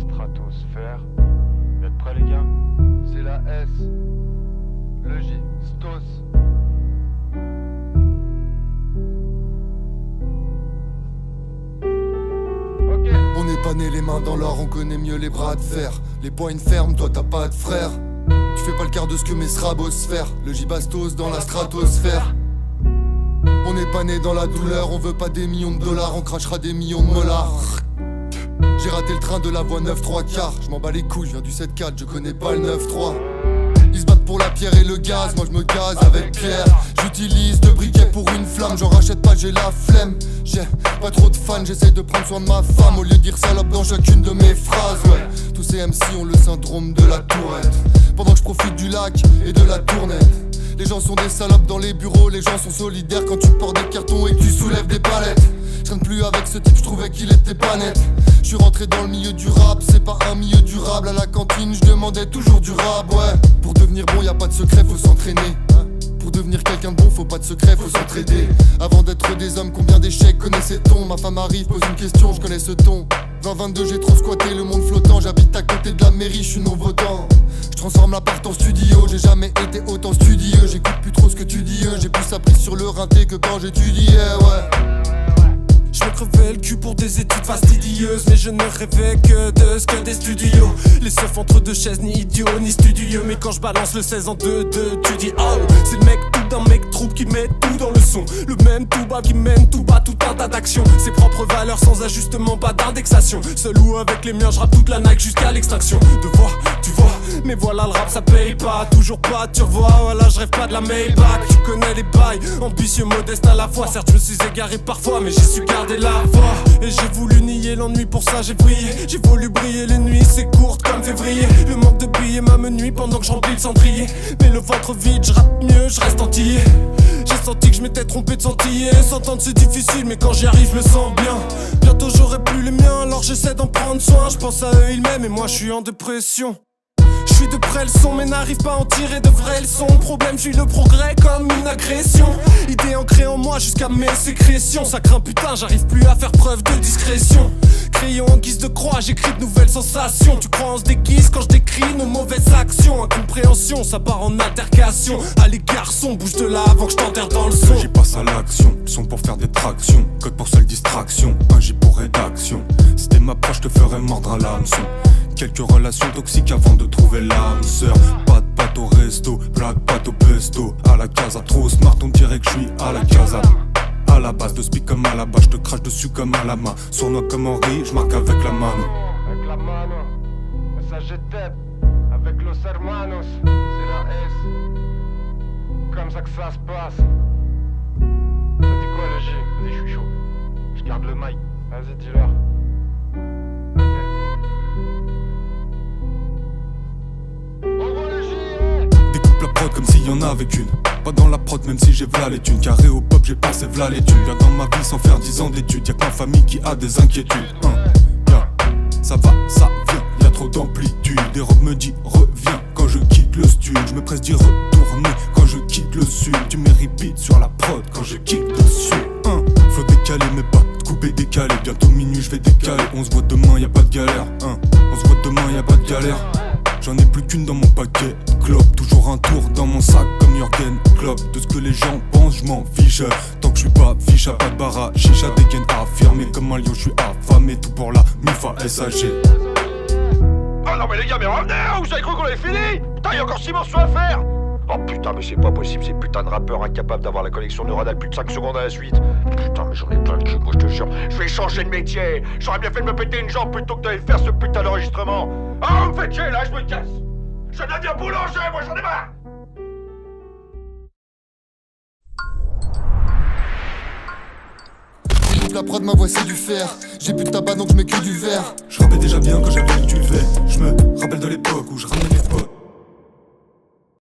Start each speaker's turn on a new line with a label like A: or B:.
A: stratosphère. Vous êtes prêts les gars?
B: C'est la S, le J, Stos. Ok.
C: On n'est pas né les mains dans l'or, on connaît mieux les bras de fer. Les poings fermes, toi t'as pas de frère. Tu fais pas le quart de ce que mes srabos faire. Le J bastos dans la stratosphère. On n'est pas né dans la douleur, on veut pas des millions de dollars, on crachera des millions de molars. J'ai raté le train de la voie 9-3/4. Je m'en bats les couilles, je viens du 7-4, je connais pas le 9-3. Ils se battent pour la pierre et le gaz, moi je me gaz avec Pierre. J'utilise 2 briquets pour une flamme, j'en rachète pas, j'ai la flemme. J'ai pas trop de fans, j'essaye de prendre soin de ma femme au lieu de dire salope dans chacune de mes phrases. Ouais, tous ces MC ont le syndrome de la tourette. Pendant que je profite du lac et de la tournette. Les gens sont des salopes dans les bureaux, les gens sont solidaires quand tu portes des cartons et que tu soulèves des palettes. Je traîne plus avec ce type, je trouvais qu'il était pas net. Je suis rentré dans le milieu du rap, c'est pas un milieu durable. À la cantine, je demandais toujours du rap, ouais. Pour devenir bon, y a pas de secret, faut s'entraîner. Pour devenir quelqu'un de bon, faut pas de secret, faut s'entraider. Avant d'être des hommes, combien d'échecs connaissait-on? Ma femme arrive, pose une question, je connais ce ton. 20-22, j'ai trop squatté le monde flottant. J'habite à côté de la mairie, je suis non-votant. Je transforme l'appart en studio, j'ai jamais été autant studieux. J'écoute plus trop ce que tu dis, j'ai plus appris sur le rinté que quand j'étudiais, ouais.
D: Je me crevais le cul pour des études fastidieuses, mais je ne rêvais que de ce que des studios. Les seufs entre deux chaises, ni idiot ni studieux. Mais quand je balance le 16 en 2-2, tu dis oh. C'est le mec tout d'un mec troupe qui met tout dans le son. Le même tout bas qui mène tout bas, tout un tas d'actions. Ses propres valeurs sans ajustement, pas d'indexation. Seul ou avec les miens, je rappe toute la Nike jusqu'à l'extinction. De voix, tu vois, mais voilà le rap ça paye pas. Toujours pas, tu revois, voilà je rêve pas de la Maybach. Tu connais les bails, ambitieux, modeste à la fois. Certes je me suis égaré parfois, mais j'ai su garder la voix. Et j'ai voulu nier l'ennui, pour ça j'ai brillé. J'ai voulu briller les nuits, c'est courte comme février. Le manque de billets m'amenuit pendant que je remplis le cendrier. Mais le ventre vide, je rappe mieux, je reste entier. J'ai senti que je m'étais trompé de sentier. S'entendre c'est difficile, mais quand j'y arrive je me sens bien. Bientôt j'aurai plus les miens, alors j'essaie d'en prendre soin. Je pense à eux, ils m'aiment et moi je suis en dépression. Je suis de près le son mais n'arrive pas à en tirer de vraies leçons. Problème, j'ai le progrès comme une agression. Idée ancrée en moi jusqu'à mes sécrétions. Ça craint putain, j'arrive plus à faire preuve de discrétion. Crayon en guise de croix, j'écris de nouvelles sensations. Tu crois on se déguise quand je décris nos mauvaises actions. Incompréhension, ça part en altercation. Allez garçon, bouge de là avant que je t'enterre dans le son.
E: J'y passe à l'action, son pour faire des tractions. Code pour seule distraction, un J pour rédaction. C'était ma proche, te ferais mordre à l'hameçon. Quelques relations toxiques avant de trouver l'âme sœur. Pas de pâte au resto, blague pâte au pesto. À la casa, trop smart, on dirait que je suis à la casa. À la base de speak comme à la base, je te crache dessus comme à la main. Sournois comme Henri, je marque avec la mano.
A: Avec la mano, message tête, avec los hermanos, c'est la S. Comme ça que ça se passe. Ça dit quoi le J? Vas-y, je suis chaud. Je garde le mic. Vas-y, dis-leur.
E: Découpe la prod comme s'il y en avait qu'une. Pas dans la prod même si j'ai v'là les thunes. Carré au pop j'ai passé v'là les thunes. Viens dans ma vie sans faire 10 ans d'études. Y'a que ma famille qui a des inquiétudes. Ça va, ça vient, y'a trop d'amplitude. Des robes me dit reviens quand je quitte le studio. Je me presse d'y retourner quand je quitte le sud. Tu m'éripites sur la prod quand je kick dessus. Faut décaler mais pas de couper décalé. Bientôt minuit je vais décaler. On se voit demain y'a pas de galère. On se voit demain y'a pas de galère. J'en ai plus qu'une dans mon paquet clope. Toujours un tour dans mon sac comme Jürgen Klopp. De ce que les gens pensent, je m'en fiche. Tant que je suis pas fiche, pas de bara, chicha, dégaine affirmé. Comme un lion, je suis affamé. Tout pour la MIFA SAG.
F: Ah non mais les gars, mais revenez, vous avez cru qu'on avait fini? Putain, y'a encore 6 morceaux à faire. Oh putain, mais c'est pas possible, ces putains de rappeurs incapables d'avoir la connexion neuronale plus de 5 secondes à la suite. Putain, mais j'en ai plein le cul, moi je te jure. Je vais changer de métier. J'aurais bien fait de me péter une jambe plutôt que d'aller faire ce putain d'enregistrement. Ah, vous me faites chier là, je me casse. Je deviens boulanger, moi j'en ai marre.
C: J'écoute la prod, ma voix c'est du fer. J'ai plus de tabac donc je mets que du verre.
E: Je rappelle déjà bien quand j'avais le duvet. Je me rappelle de l'époque où je ramenais mes potes.